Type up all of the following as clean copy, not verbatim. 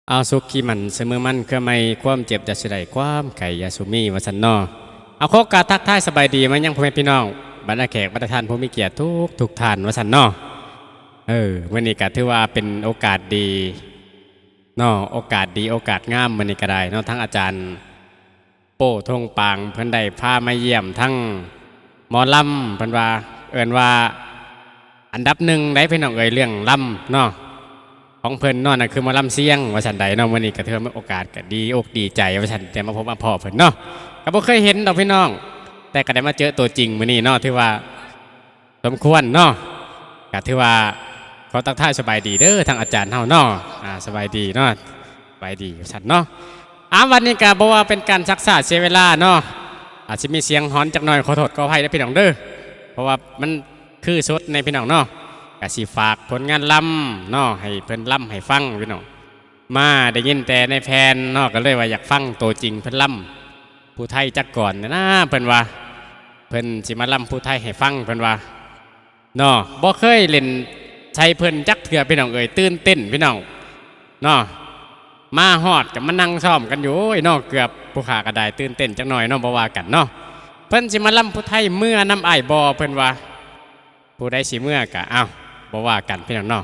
เอาสุขีมันเสมอมันคือไม่ความเจ็บจะสิได้ความไข่ยาสุมีวสันนอเอาโคกาทักทายสบายดีมันยังพ่อแม่พี่น้องบรรดาแขกบรรดาท่านผู้มีเกียรติทุกท่านวสันนอวันนี้ก็ถือว่าเป็นโอกาสดีโอกาสดีโอกาสงามวันนี้ก็ได้ทั้งอาจารย์โป้ทงปางเพิ่นได้พามาเยี่ยมทั้งหมอลำเพิ่นว่าว่าอันดับหนึ่งได้พี่น้องเรื่องลำของเพิ่นน่ะคือหมอลำเสียงว่าสันใดวันนี้ก็ถือว่าโอกาสก็ดีอกดีใจว่าสันแต่มาพบมาพ่อเพิ่นก็บ่เคยเห็นดอกพี่น้องแต่ก็ได้มาเจอตัวจริงมื้อนี้ถือว่าสมควรก็ถือว่าขอทักทายสบายดีเด้อทางอาจารย์เฮาสบายดีสบายดีสันวันนี้ก็บอกว่าเป็นการซักษาเสียเวลาอาจจะมีเสียงฮ้อนจักหน่อยขอโทษขออภัยนะพี่น้องเด้อเพราะว่ามันคือสดในพี่น้องก็สิฝากผลงานล่ำให้เพิ่นล่ำให้ฟังพี่น้องมาได้ยินแต่ในแพนก็เลยว่าอยากฟังตัวจริงเพิ่นล่ำผู้ไทยจักก่อนนะเพิ่นว่าเพิ่นสิมาล่ำผู้ไทยให้ฟังเพิ่นว่าบ่เคยเล่นใช้เพิ่นจักเถื่อพี่น้องตื่นเต้นพี่น้องมาฮอดกับมานั่งซ้อมกันอยู่เกือบผู้ขาก็ได้ตื่นเต้นจักหน่อยบ่ว่ากันเพิ่นสิมาล่ำผู้ไทยเมื่อน้ำอ้ายบ่เพิ่นว่าผู้ใดสิเมื่อกะบ่ว่ากันพี่น้อง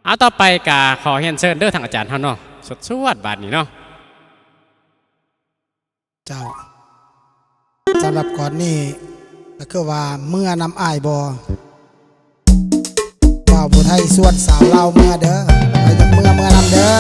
เอาต่อไปกะขอเรียนเชิญเด้อทางอาจารย์เฮาสวดบาดนี้เจ้าสำหรับก่อนนี้ก็คือว่าเมื่อนำอ้ายบ่ว่าผู้ไทยสวดสาวเล่าเมื่อเด้อไปจากเมื่อนำเด้อ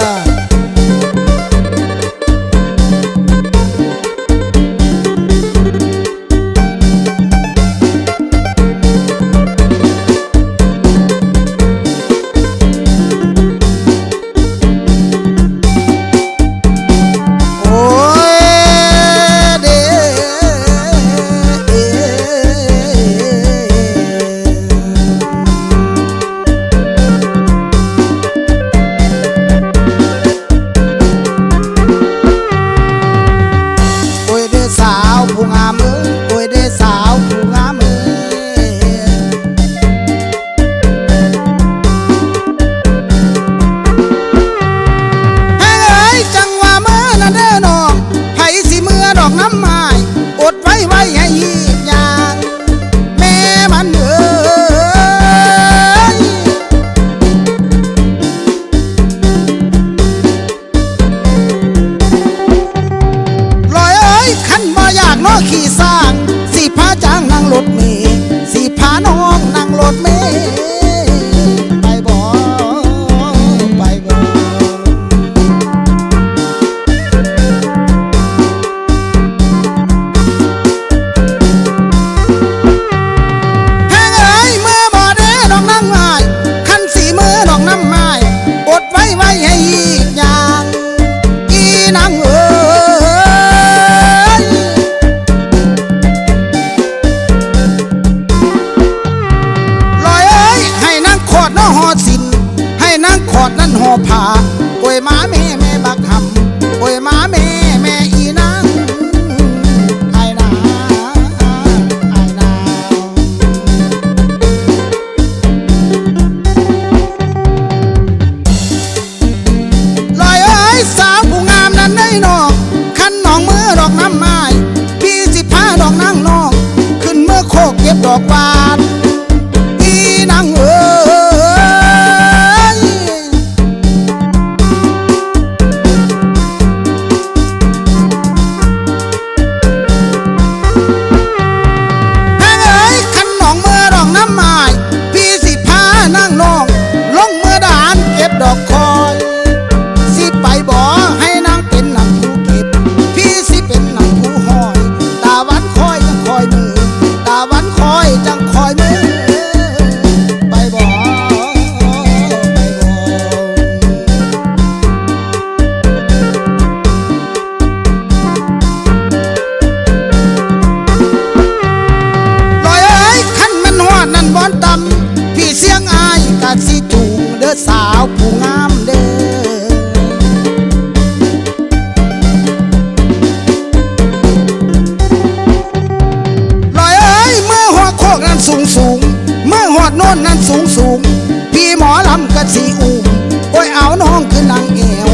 ขี่สร้างสิพาจ้างนั่งรถเมล์สิพาน้องนั่งรถเมล์ไปบ่แพงเอ้ยเมื่อบ่เด้น้องนั่งไม้คันสีมือน้องน้ำไม้อดไว้ให้อีกอย่างอีนางเอ้ยหอสินให้นางขอดนั้นหอผ้าโอยมาแม่บักหำโอยมาแม่อีนางไอ้นาลอยเอ้ยสาวผู้งามนั้นได้คันน้องมือดอกน้ำไม้พี่สิพาดอกนางน้องขึ้นเมื่อโคกเก็บดอกบานอีนางเอ้ดอกคอยสิไปบ่ให้นางเป็นนางผู้เก็บพี่สิเป็นนางผู้หอยตาวันคอยจังคอยมือตาวันคอยจังคอยมือไปบ่ลอยเอ้ยคันมันหอดนั่นบอนตำพี่เสียงอายกะสิจูงเด้อสาวผู้งามเด้อลอยเอ้ยเมื่อหัวโคกนั้นสูงเมื่อหอดโน่นนั้นสูงพี่หมอลำกะสิอุ้มโอ้ยเอาน้องคือนางแอว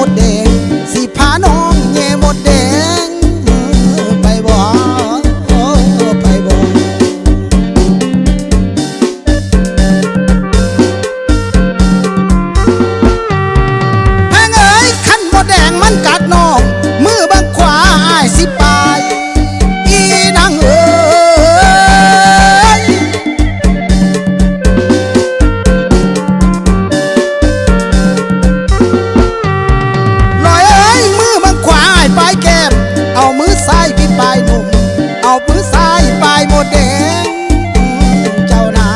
ดแดงสิพาน้องแย่หมดแดงไปบ่ไปบ่ แพงเอ้ยขันหมดแดงมันกัดน้องมือบังขวาอ้ายสิไปอีนางเอ้ยลอยเอ้ยมือบังขวาอ้ายปลายแก้มเอามือซ้ายพี่ปลายหนุ่มเอามือซ้ายปลายหมดแดงเจ้านา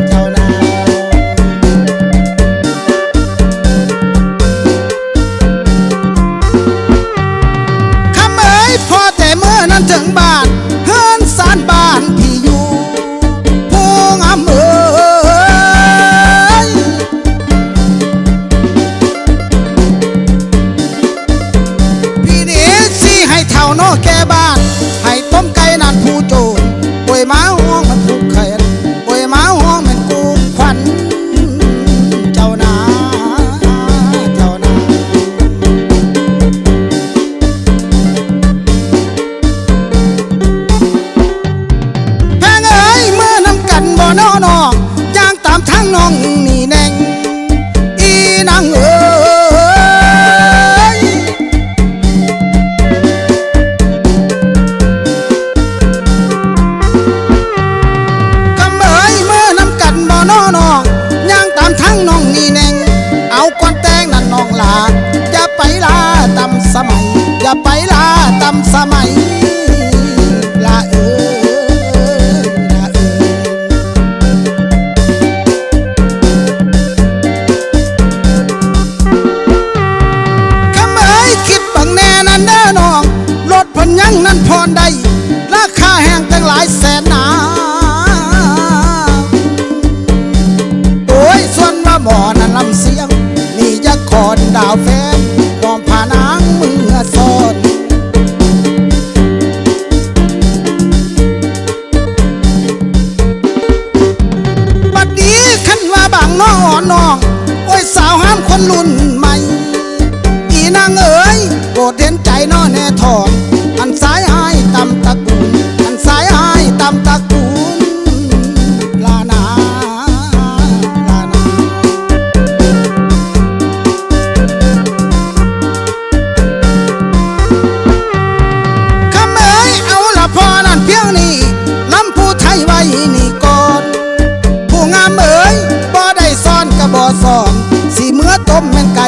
เจ้านา คำเอ้ยพอแต่เมื่อนั้นถึงบ้านเฮือนสานบ้านพี่อยู่ผู้งามเอ้ยพี่นี้สิให้เท่านอแก่บ้านให้ต้มไก่นั่นผู้โจรป่วยหมาห้องมันผูกแขนป่วยหมาห้องมันกูขวัญเจ้านาเจ้านา แพงเอ้ยเมื่อนำกันบ่นอนอย่างตามทางน้องนี่แน่งอีนางเอ้ยกำเอ้ยเมื่อนำกันบ่นอนอย่างตามทางน้องนี่แน่งเอาก้อนแตงนั่นน้องลาอย่าไปลาตำสมัยอย่าไปลาตำสมัยลาเอ้ยลาเอ้ย คำเอ้ยคิดบังแน่นั่นเด้อน้องรถเพิ่นยังนั่นพรได้ราคาแห้งตั้งหลายแสนหนาโอ้ยส่วนว่าหมอนั่นลำเสียงนี่จะขอนดาวแฟนมอมผ่านางมือสอนบัดนี้ขันว่าบางน้อน้องโอ้ยสาวห้ามคนรุ่นใหม่อีนางเอ๋ยโปรดเห็นใจน้อแน่ทอนอันสายหายตำตระกูลอันสายหายตำตระกูลลานาลานา คำเอ้ยเอาละพอนั่นเพียงนี้ลำผู้ไทยไว้นี่ก่อนผู้งามเอ้ยบ่ได้ซ่อนก็บ่ซ่อนสิเมื่อต้มแม่นไก่